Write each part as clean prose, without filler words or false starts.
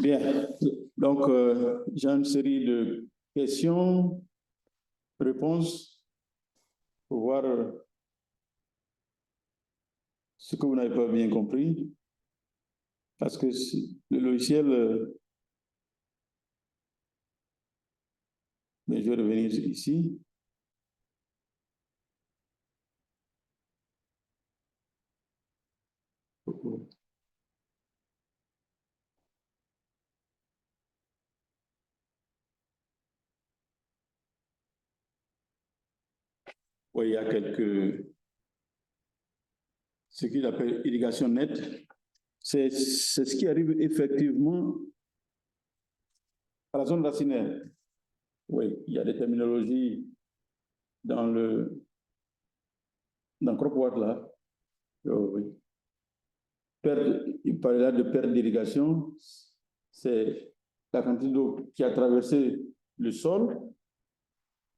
Bien, donc j'ai une série de questions, réponses pour voir ce que vous n'avez pas bien compris. Parce que le logiciel, mais je vais revenir ici. Oui, il y a ce qu'il appelle irrigation nette. C'est ce qui arrive effectivement à la zone racinaire. Oui, il y a des terminologies dans CropWatt là. Oui. Il parlait là de perte d'irrigation. C'est la quantité d'eau qui a traversé le sol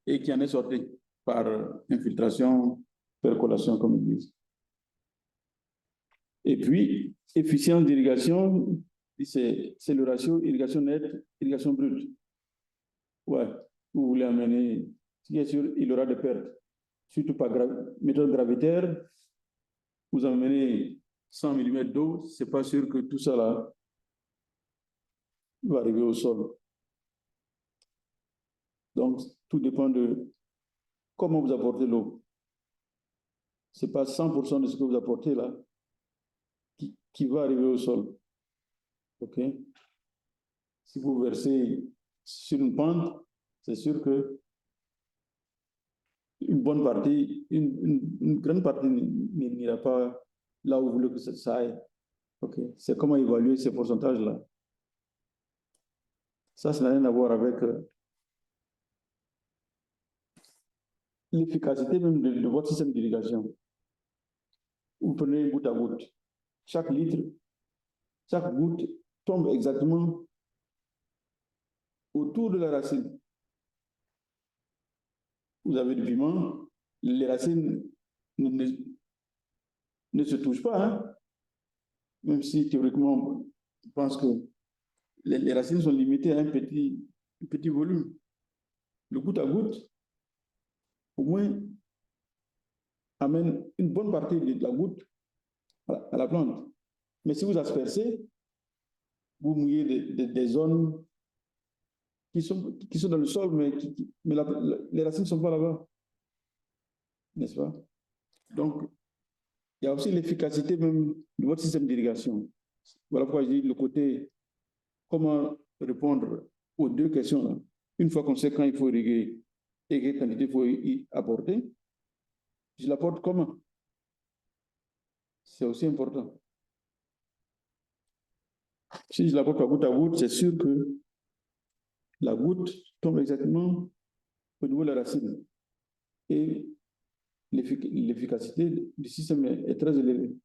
et qui en est sortie par infiltration, percolation, comme ils disent. Et puis, efficience d'irrigation, c'est le ratio irrigation nette, irrigation brute. Ouais, vous voulez amener, bien sûr, il y aura des pertes, surtout par méthode gravitaire. Vous amenez 100 mm d'eau, ce n'est pas sûr que tout ça là va arriver au sol. Donc, tout dépend de comment vous apportez l'eau. Ce n'est pas 100% de ce que vous apportez là qui va arriver au sol. OK? Si vous versez sur une pente, c'est sûr que une bonne partie, une grande partie n'ira pas là où vous voulez que ça aille. OK? C'est comment évaluer ces pourcentages-là. Ça n'a rien à voir avec l'efficacité même de votre système d'irrigation. Vous prenez goutte à goutte. Chaque litre, chaque goutte tombe exactement autour de la racine. Vous avez du piment, les racines ne se touchent pas, hein? Même si théoriquement, je pense que les racines sont limitées à un petit volume. Le goutte à goutte, au moins, amène une bonne partie de la goutte à la plante. Mais si vous aspercez, vous mouillez des zones qui sont dans le sol, mais les racines ne sont pas là-bas. N'est-ce pas? Donc, il y a aussi l'efficacité même de votre système d'irrigation. Voilà pourquoi je dis le côté comment répondre aux deux questions là. Une fois qu'on sait quand il faut irriguer et quelle quantité il faut y apporter, je l'apporte comment? C'est aussi important. Si je l'apporte par goutte à goutte, c'est sûr que la goutte tombe exactement au niveau de la racine. Et l'efficacité du système est très élevée.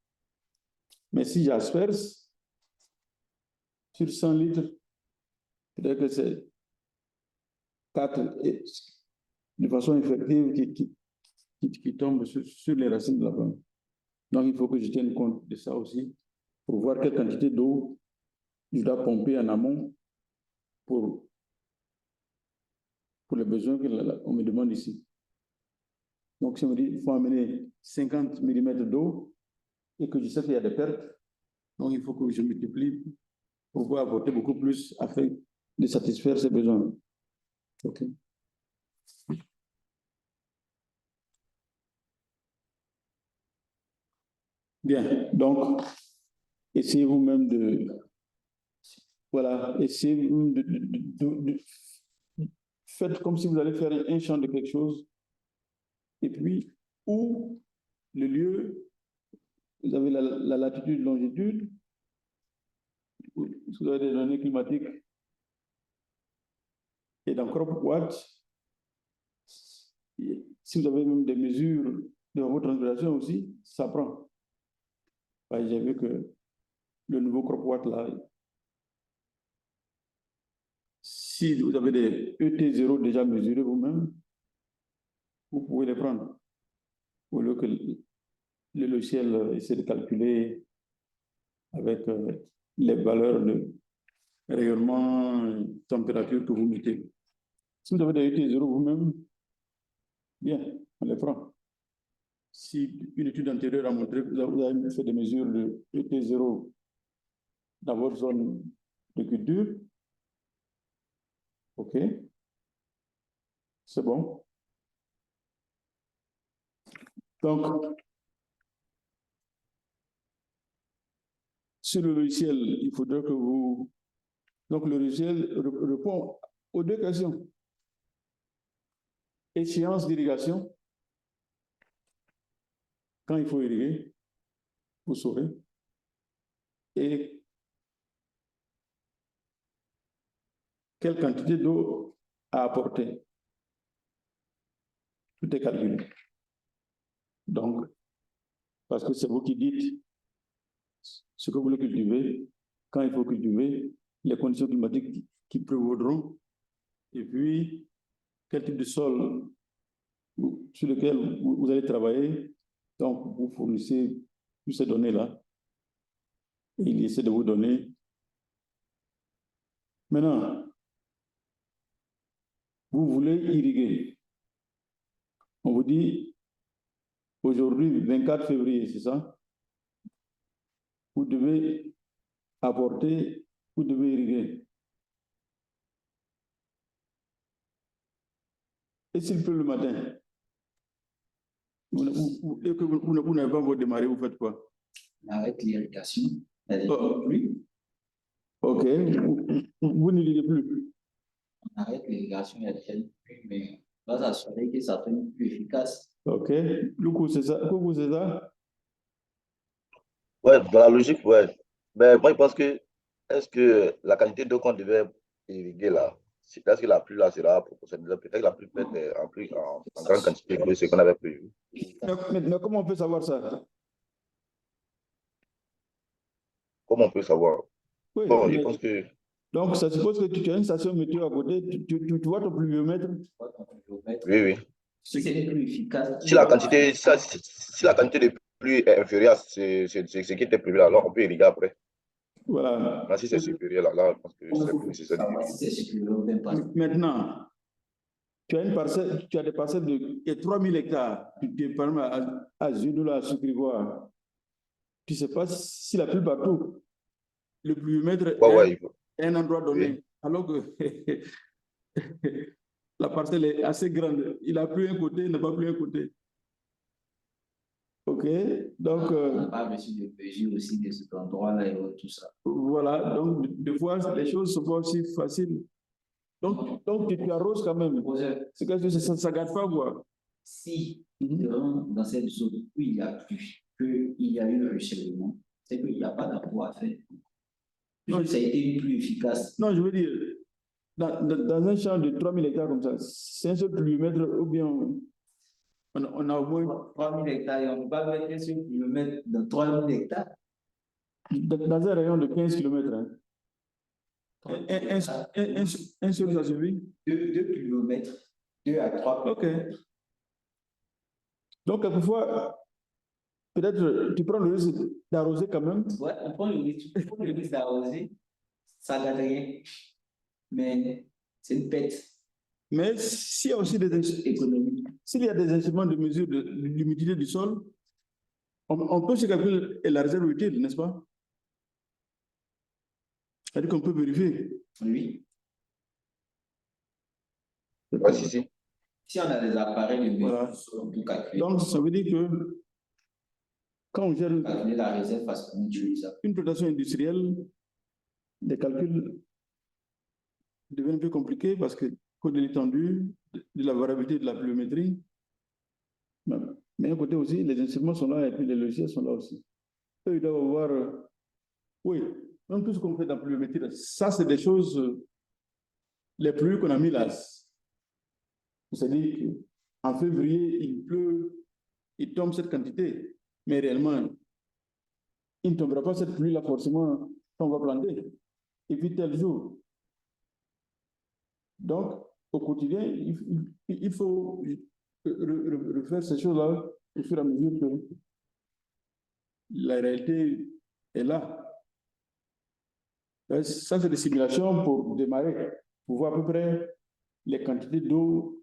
Mais si j'asperge sur 100 litres, peut-être que c'est 4 de façon effective qui tombent sur les racines de la plante. Donc, il faut que je tienne compte de ça aussi pour voir quelle quantité d'eau je dois pomper en amont pour les besoins qu'on me demande ici. Donc, si on me dit qu'il faut amener 50 mm d'eau et que je sais qu'il y a des pertes, donc il faut que je multiplie pour pouvoir apporter beaucoup plus afin de satisfaire ces besoins. OK. Bien, donc, essayez vous-même essayez faites comme si vous allez faire un champ de quelque chose, et puis, où le lieu, vous avez la latitude, longitude, vous avez des données climatiques, et dans CropWatt, si vous avez même des mesures de votre transpiration aussi, ça prend. J'ai vu que le nouveau CropWatt là, si vous avez des ET0 déjà mesurés vous-même, vous pouvez les prendre. Au lieu que le logiciel essaie de calculer avec les valeurs rayonnement, température que vous mettez. Si vous avez des ET0 vous-même, bien, on les prend. Si une étude antérieure a montré que vous avez fait des mesures de ET0 dans votre zone de culture, OK, c'est bon. Donc, sur le logiciel, il faudrait que vous... Donc, le logiciel répond aux deux questions. Échéance d'irrigation, quand il faut irriguer, vous saurez. Et quelle quantité d'eau à apporter. Tout est calculé. Donc, parce que c'est vous qui dites ce que vous voulez cultiver, quand il faut cultiver, les conditions climatiques qui prévaudront, et puis quel type de sol sur lequel vous allez travailler. Donc, vous fournissez toutes ces données-là. Et il essaie de vous donner. Maintenant, vous voulez irriguer. On vous dit, aujourd'hui, 24 février, c'est ça? Vous devez apporter, vous devez irriguer. Et s'il pleut le matin, et que vous n'avez pas encore démarré, vous faites quoi? On arrête l'irrigation. Plus. OK. Vous n'irriguez plus. On arrête l'irrigation, il y a déjà une pluie, mais on va s'assurer que ça soit plus efficace. OK. Le coup, c'est ça. Coucou, c'est ça? Ouais, dans la logique, ouais. Mais moi, je pense que, est-ce que la quantité d'eau qu'on devait irriguer là, est-ce que la pluie là sera proportionnelle? Peut-être que la pluie peut être en grande quantité que ce qu'on avait prévu. Mais comment on peut savoir ça? Comment on peut savoir? Oui, Bon, je pense que... Donc, ça suppose que tu as une station météo à côté, tu vois ton pluviomètre? Oui, oui. Si c'est plus efficace. Si la quantité de pluie est inférieure à ce qui était prévu là, alors on peut irriguer après. Voilà. Mais si c'est supérieur là, je pense que c'est plus nécessaire. Maintenant, tu as une parcelle, tu as des parcelles de 3000 hectares. Tu es par exemple à Zudula, à Sucrivoire. Tu ne sais pas si la pluie partout. Le pluviomètre est un endroit donné. Oui. Alors que la parcelle est assez grande. Il a plu un côté, il n'a pas plu un côté. OK, donc... on n'a pas reçu de mesures aussi de cet endroit-là et tout ça. Voilà, donc des fois, les choses ne sont pas aussi faciles. Donc tu arroses quand même. C'est que ça ne gâte pas, quoi. Si dans cette zone où il y a plu, qu'il y a eu un ruissellement, c'est qu'il n'y a pas d'apport à faire. Non, ça a été plus efficace. Non, je veux dire, dans un champ de 3000 hectares comme ça, c'est un seul pluviomètre ou bien on a au moins 3000 hectares et on ne peut pas mettre un seul pluviomètre dans 3000 hectares. Dans un rayon de 15 km. Hein. Un seul, ça suffit? 2 km, 2 à 3 km. OK. Donc, quelquefois, peut-être tu prends le risque d'arroser quand même. Ouais, on prend le risque d'arroser, ça ne gâte rien. Mais c'est une pète. Mais s'il y a aussi s'il y a des instruments de mesure de l'humidité du sol, on peut se calculer la réserve utile, n'est-ce pas? C'est-à-dire qu'on peut vérifier. Oui. Ouais, si. Si on a des appareils de mesure, voilà. on peut calculer. Donc, ça veut dire que quand on gère la réserve parce qu'on utilise ça. Une plantation industrielle, les calculs deviennent un peu compliqués parce que code de l'étendue, de la variabilité de la pluviométrie. Mais d'un côté aussi, les instruments sont là et puis les logiciels sont là aussi. Eux, ils doivent avoir... oui, même tout ce qu'on fait dans la pluviométrie, ça, c'est des choses les pluies qu'on a mis là. C'est-à-dire qu'en février, il pleut, il tombe cette quantité, mais réellement, il ne tombera pas cette pluie-là forcément qu'on va planter. Et puis tel jour. Donc, au quotidien, il faut refaire ces choses-là au fur et à mesure que la réalité est là. Ça, c'est des simulations pour démarrer, pour voir à peu près les quantités d'eau,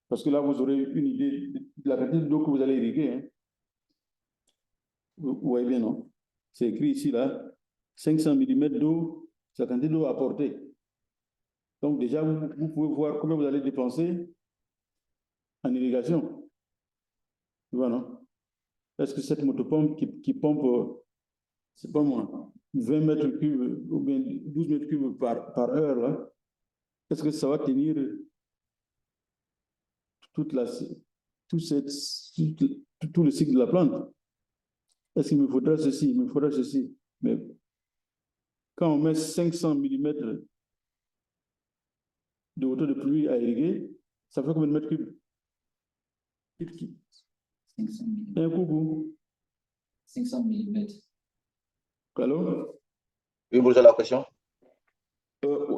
parce que là, vous aurez une idée de la quantité d'eau que vous allez irriguer. Hein. Vous voyez bien, non? C'est écrit ici, là, 500 mm d'eau, c'est la quantité d'eau apportée. Donc déjà, vous pouvez voir combien vous allez dépenser en irrigation. Tu vois, non? Est-ce que cette motopompe qui pompe, c'est pas moi, 20 mètres cubes ou bien 12 mètres cubes par heure, là, est-ce que ça va tenir tout le cycle de la plante? Est-ce qu'il me faudra ceci? Il me faudra ceci. Mais quand on met 500 mm de hauteur de pluie à irriguer, ça fait combien de mètres cubes? 500 mm. Un coucou. 500 mm. Allô? Oui, vous avez la question?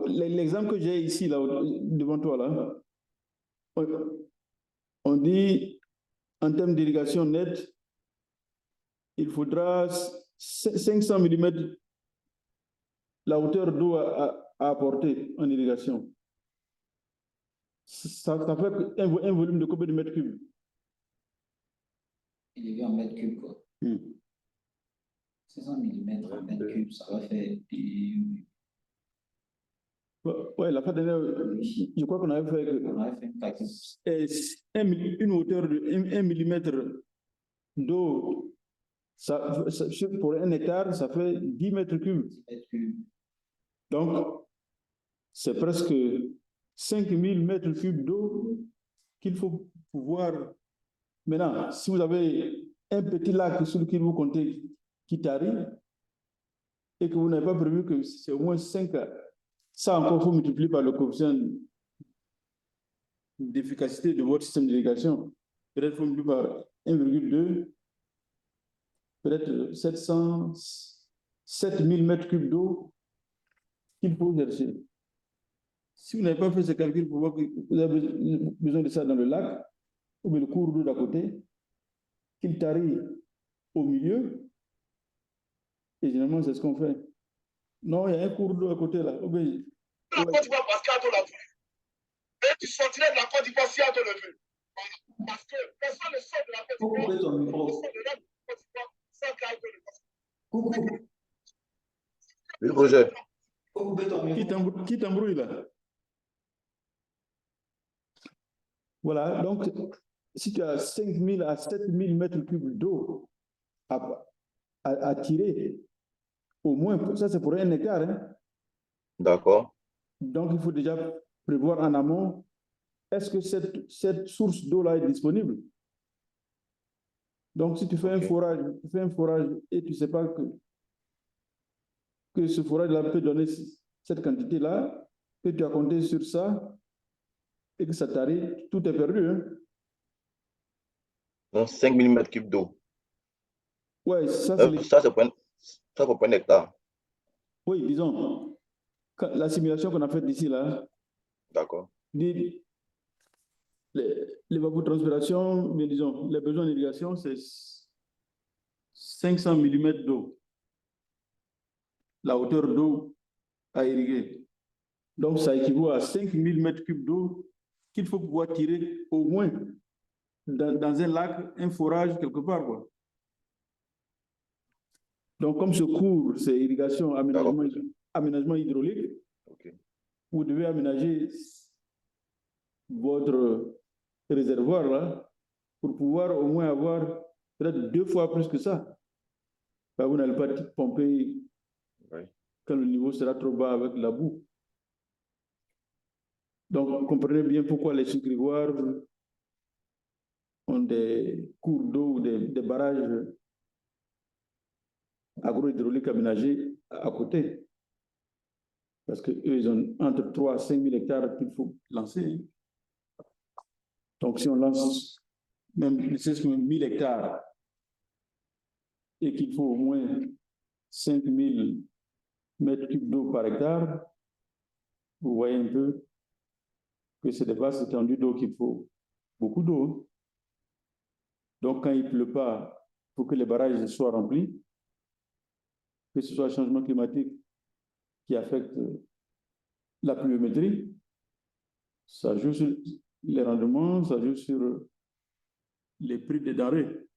L'exemple que j'ai ici, là, devant toi, là, on dit, en termes d'irrigation nette, il faudra 500 mm la hauteur d'eau à apporter en irrigation. Ça fait un volume de combien de mètres cubes? Il est en mètres cubes, quoi. 500 mm en mètres cubes, ça va faire Oui, la fois dernière, je crois qu'on avait fait une hauteur de 1 mm d'eau. Pour 1 hectare, ça fait 10 mètres cubes. Donc, c'est presque 5000 mètres cubes d'eau qu'il faut pouvoir. Maintenant, si vous avez un petit lac sur lequel vous comptez qui tarit et que vous n'avez pas prévu que c'est au moins 5, ça encore, il faut multiplier par le coefficient d'efficacité de votre système d'irrigation. Peut-être il faut multiplier par 1,2, peut-être 7000 mètres cubes d'eau qu'il faut chercher. Si vous n'avez pas fait ce calcul pour voir que vous avez besoin de ça dans le lac, ou bien le cours d'eau d'à côté, qu'il tarit au milieu, et généralement c'est ce qu'on fait. Non, il y a un cours d'eau à côté là. La Côte d'Ivoire, parce qu'il y a de la pluie. Et tu sortirais de la Côte d'Ivoire s'il y a de la pluie. Parce que personne ne sort de la Côte d'Ivoire. Coucou, ton micro. Coucou. Oui, Roger. Qui t'embrouille là? Voilà, donc si tu as 5000 à 7000 mètres cubes d'eau à tirer, au moins, ça c'est pour 1 hectare. Hein? D'accord. Donc il faut déjà prévoir en amont, est-ce que cette source d'eau-là est disponible? Donc si tu fais un forage, et tu ne sais pas que ce forage-là peut donner cette quantité-là, que tu as compté sur ça, et que ça t'arrive, tout est perdu. Hein? Donc 5000 mètres cubes d'eau. Oui, ça c'est pour 1 hectare. Oui, disons, la simulation qu'on a faite ici, là, D'accord. dit l'évapotranspiration, mais disons, les besoins d'irrigation, c'est 500 mm d'eau, la hauteur d'eau à irriguer. Donc, ça équivaut à 5000 mètres cubes d'eau qu'il faut pouvoir tirer au moins dans un lac, un forage quelque part, quoi. Donc, comme ce cours, c'est irrigation, aménagement hydraulique, vous devez aménager votre réservoir là pour pouvoir au moins avoir peut-être 2 fois plus que ça. Vous n'allez pas pomper quand le niveau sera trop bas avec la boue. Donc, vous comprenez bien pourquoi les sucrivoires ont des cours d'eau ou des barrages agro-hydrauliques aménagés à côté. Parce qu'eux, ils ont entre 3 à 5 000 hectares qu'il faut lancer. Donc, si on lance même 1000 hectares et qu'il faut au moins 5000 mètres cubes d'eau par hectare, vous voyez un peu que c'est des vastes étendues d'eau qu'il faut beaucoup d'eau. Donc, quand il ne pleut pas, pour que les barrages soient remplis, que ce soit changement climatique qui affectent la pluviométrie. Ça joue sur les rendements, ça joue sur les prix des denrées.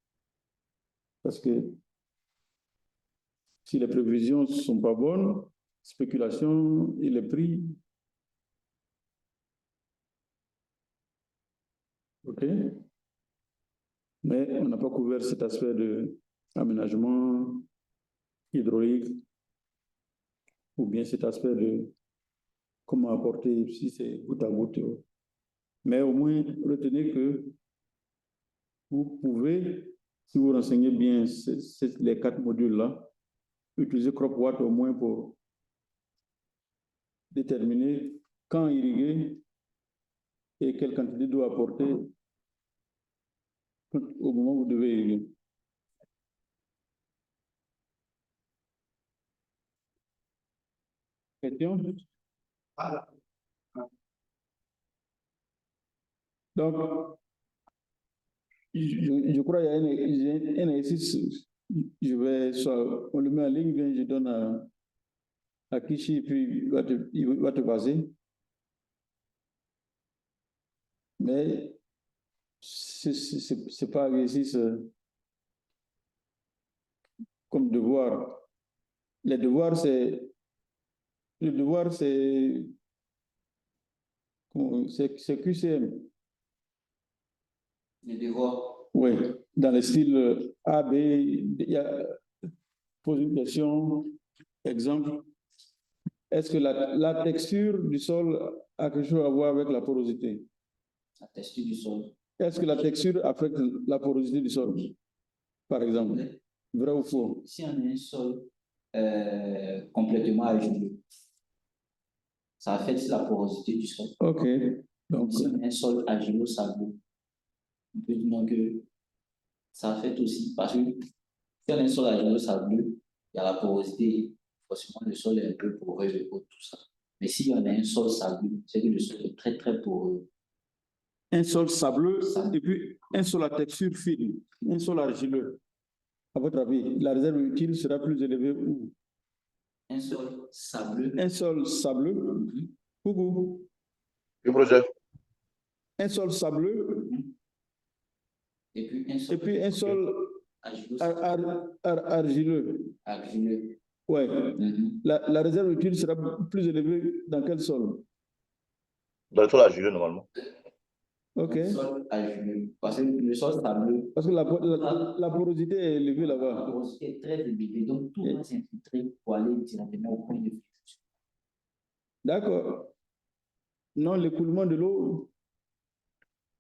Parce que si les prévisions ne sont pas bonnes, spéculation et les prix. OK. Mais on n'a pas couvert cet aspect d'aménagement hydraulique ou bien cet aspect de comment apporter, si c'est goutte à goutte. Mais au moins, retenez que vous pouvez, si vous renseignez bien les 4 modules-là, utiliser CropWatt au moins pour déterminer quand irriguer et quelle quantité d'eau apporter au moment où vous devez irriguer. Question? Donc, je crois qu'il y a un exercice, on le met en ligne, bien je donne à Kishi, et puis il va te baser. Mais c'est pas un exercice comme devoir. Le devoir, c'est QCM. Les devoirs. Oui, dans le style A, B, il y a pose une question, exemple. Est-ce que la texture du sol a quelque chose à voir avec la porosité? La texture du sol. Est-ce que la texture affecte la porosité du sol, par exemple? Oui. Vrai ou faux? Si on a un sol complètement argileux, ça affecte la porosité du sol. OK. Donc, si on a un sol argilo-sableux, on peut dire que ça affecte aussi, parce que si on a un sol argilo-sableux, il y a la porosité, forcément le sol est un peu poreux, tout ça. Mais si on a un sol sableux, c'est que le sol est très très poreux. Un sol sableux et puis un sol à texture fine, un sol argileux. À votre avis, la réserve utile sera plus élevée où? Un sol sableux. Un sol sableux. Coucou. Oui, projet. Un sol sableux. Et puis un sol argileux. Argileux. Ouais. La réserve utile sera plus élevée dans quel sol? Dans le sol argileux, normalement. OK. Le sol argileux. Parce que le sol sableux. Parce que la porosité est élevée là-bas. La porosité est très élevée. Donc, tout va s'infiltrer pour aller directement au point de filtration. D'accord. Non, l'écoulement de l'eau.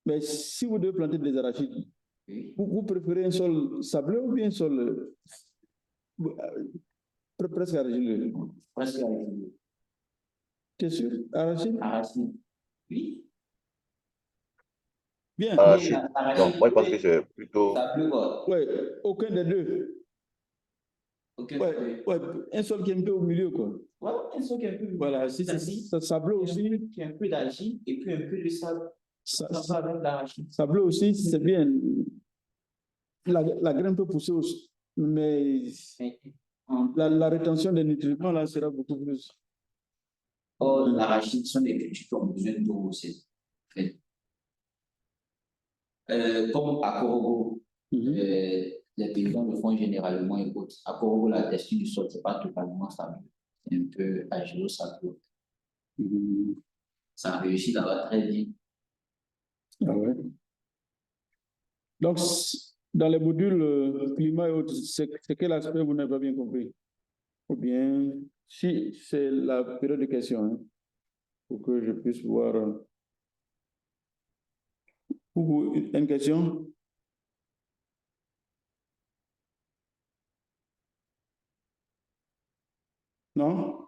Mais si vous devez planter des arachides, oui. Vous préférez un sol sableux ou bien un sol presque argileux? Presque argileux. T'es sûr? Arachide? Arachide. Oui. Bien. Arachide. Non, moi je pense que c'est plutôt. Oui, aucun des deux. Okay. Ouais, un sol qui est un peu au milieu, quoi. Ouais, un sol qui est un peu. Voilà, si c'est sableux aussi. Qui a un peu d'argile et puis un peu de sable. Sableux aussi, c'est bien. La graine peut pousser aussi, mais la rétention des nutriments là sera beaucoup plus. Or, l'arachide sont des cultures qui ont besoin d'eau aussi. Comme à Korogo, les paysans le font généralement. Écoute, à Korogo, la texture du sol, ce n'est pas totalement stable. C'est un peu argilo-sableux. Ça réussit là-bas très bien. Ah ouais. Donc, dans les modules climat et autres, c'est quel aspect vous n'avez pas bien compris? Ou bien, si c'est la période de questions, hein, pour que je puisse voir. Une question? Non?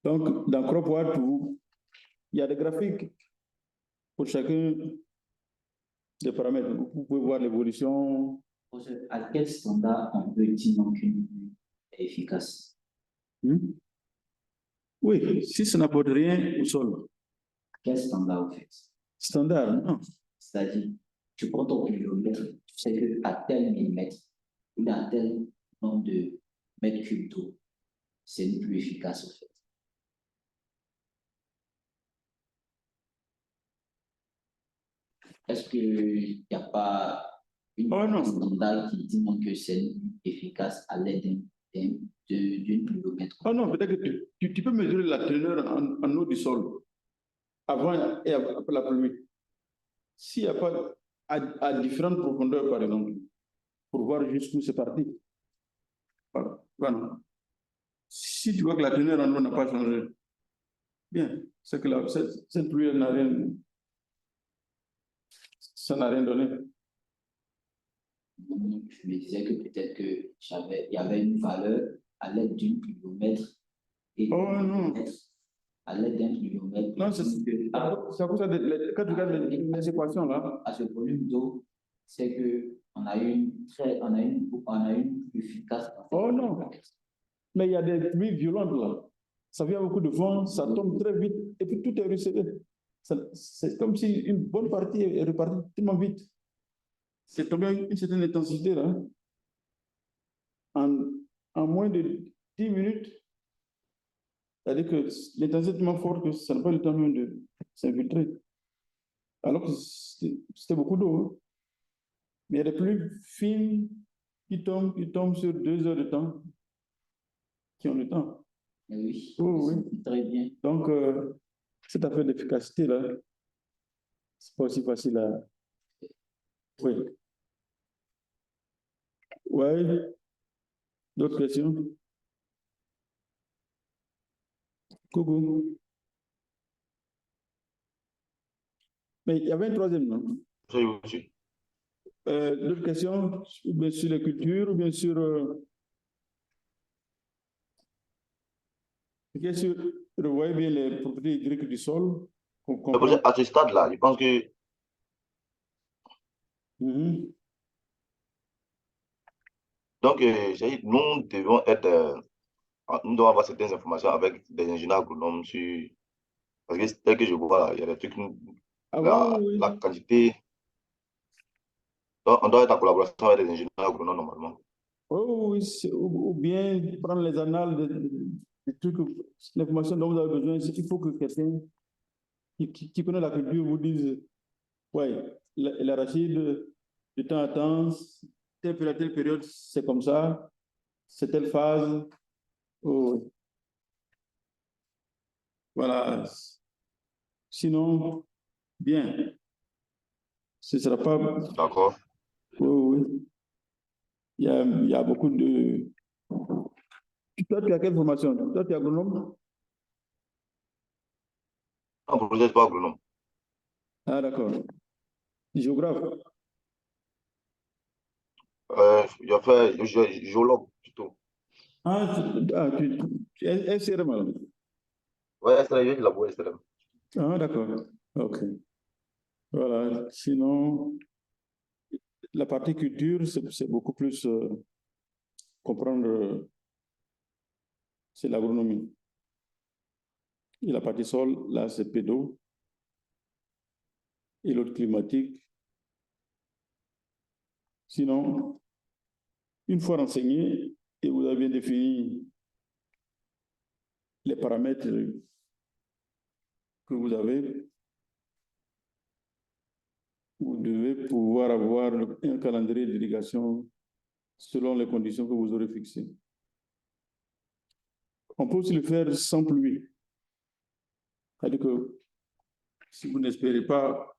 Donc, dans CropWatt, il y a des graphiques pour chacun des paramètres. Vous pouvez voir l'évolution. À quel standard on peut dire qu'une est efficace? Oui, si ça n'apporte rien au sol. Quel standard vous faites? Standard, non. C'est-à-dire, tu prends ton pluviométre, tu sais qu'à tel millimètre, il y a un tel nombre de mètres cubes d'eau, c'est plus efficace en fait. Est-ce qu'il n'y a pas une standard qui dit non que c'est efficace à l'aide d'une pluviométrie? Oh non, peut-être que tu peux mesurer la teneur en eau du sol avant et après la pluie. S'il n'y a pas à différentes profondeurs, par exemple, pour voir jusqu'où c'est parti. Voilà. Si tu vois que la teneur en eau n'a pas changé, bien, c'est que cette pluie n'a rien, ça n'a rien donné. Je me disais que peut-être qu'il y avait une valeur à l'aide d'une pluviomètre. Oh non. À l'aide d'un pluviomètre. Non, c'est à cause de quand tu regardes les équations là. À ce volume d'eau, c'est qu'on a une plus efficace. Oh non. Mais il y a des pluies violentes là. Ça vient beaucoup de vent, ça tombe très vite et puis tout est recédé. C'est comme si une bonne partie est repartie tellement vite. C'est tombé avec une certaine intensité là. En moins de 10 minutes, c'est-à-dire que l'intensité est tellement forte que ça n'a pas le temps même de s'infiltrer. Alors que c'était beaucoup d'eau. Hein. Mais il y a des pluies fines qui tombent sur 2 heures de temps, qui ont le temps. Oui, oh, oui. Très bien. Donc, cette affaire d'efficacité-là, c'est pas aussi facile à... Oui. Oui. D'autres questions? Coucou. Mais il y avait un troisième, non? Oui. D'autres questions? Ou bien sur les cultures, ou bien sur... sur revoyez bien les propriétés hydriques du sol. À ce stade-là, je pense que... Donc, nous devons nous devons avoir certaines informations avec des ingénieurs agronomes sur... Parce que tel que je vois là, il y a des trucs... La quantité... Donc, on doit être en collaboration avec des ingénieurs agronomes normalement. Oh oui, ou bien prendre les annales des trucs, l'information dont vous avez besoin. Il faut que quelqu'un qui connaît la culture vous dise, ouais, l'arachide, de temps à temps, telle période, c'est comme ça, c'est telle phase. Oh, voilà. Sinon, bien. Ce ne sera pas... D'accord. Oh, oui. Il y a beaucoup de... Toi, tu as quelle formation? Toi, tu es agronome? Non, pour le pas agronome. Ah, d'accord. Géographe? Je fais géologue plutôt. Tu es SRM alors? Oui, SRM, je labo SRM. Ah, d'accord. OK. Voilà. Sinon, la partie culture, c'est beaucoup plus comprendre, c'est l'agronomie. Et la partie sol, là, c'est pédo. Et l'autre climatique. Sinon, une fois renseigné et vous avez bien défini les paramètres que vous avez, vous devez pouvoir avoir un calendrier d'irrigation selon les conditions que vous aurez fixées. On peut aussi le faire sans pluie. C'est-à-dire que si vous n'espérez pas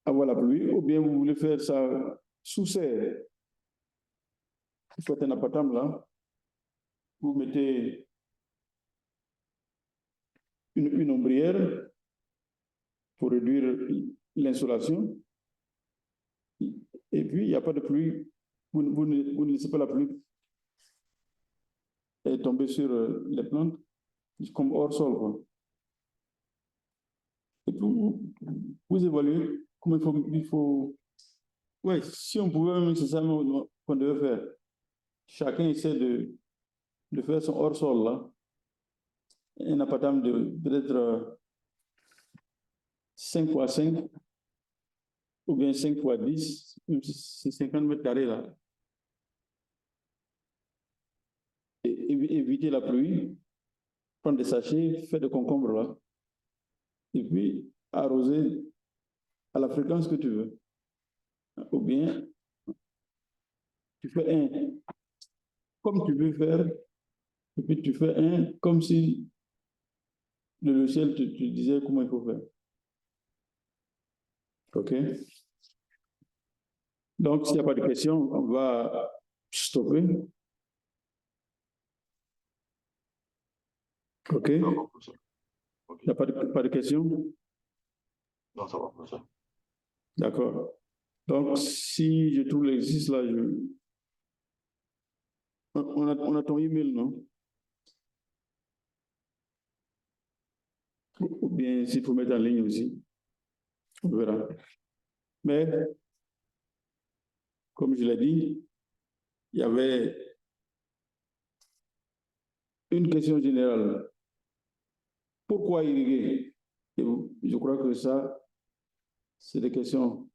avoir la pluie, ou bien vous voulez faire ça sous serre, vous faites un appartement là, vous mettez une ombrière pour réduire l'insolation, et puis il n'y a pas de pluie, vous ne laissez pas la pluie tomber sur les plantes, comme hors sol, quoi. Et puis vous évaluez comment il faut... Oui, si on pouvait même, c'est ça qu'on devait faire. Chacun essaie de faire son hors sol là. Un appartement de peut-être 5 x 5 ou bien 5 fois 10, c'est 50 mètres carrés là. Et éviter la pluie, prendre des sachets, faire des concombres là, et puis arroser à la fréquence que tu veux. Ou bien, tu fais un comme tu veux faire, et puis tu fais un comme si le logiciel te disait comment il faut faire. OK? Donc, s'il n'y a pas de questions, on va stopper. OK? Il n'y a pas de questions? Non, ça va, professeur. D'accord. Donc, si je trouve l'exercice là, on a ton email, non? Ou bien s'il faut mettre en ligne aussi, on verra. Mais, comme je l'ai dit, il y avait une question générale. Pourquoi irriguer? Et je crois que ça, c'est des questions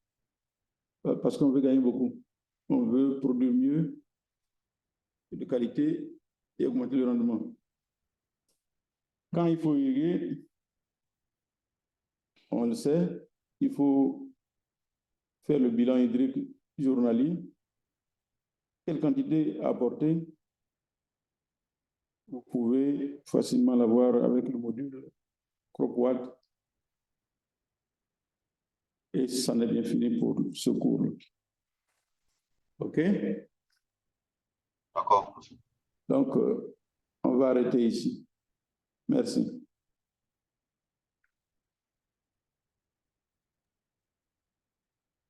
parce qu'on veut gagner beaucoup. On veut produire mieux, de qualité et augmenter le rendement. Quand il faut irriguer, on le sait, il faut faire le bilan hydrique journalier. Quelle quantité apporter? Vous pouvez facilement l'avoir avec le module CropWatt. Et ça n'est bien fini pour ce cours. OK? D'accord. Donc, on va arrêter ici. Merci.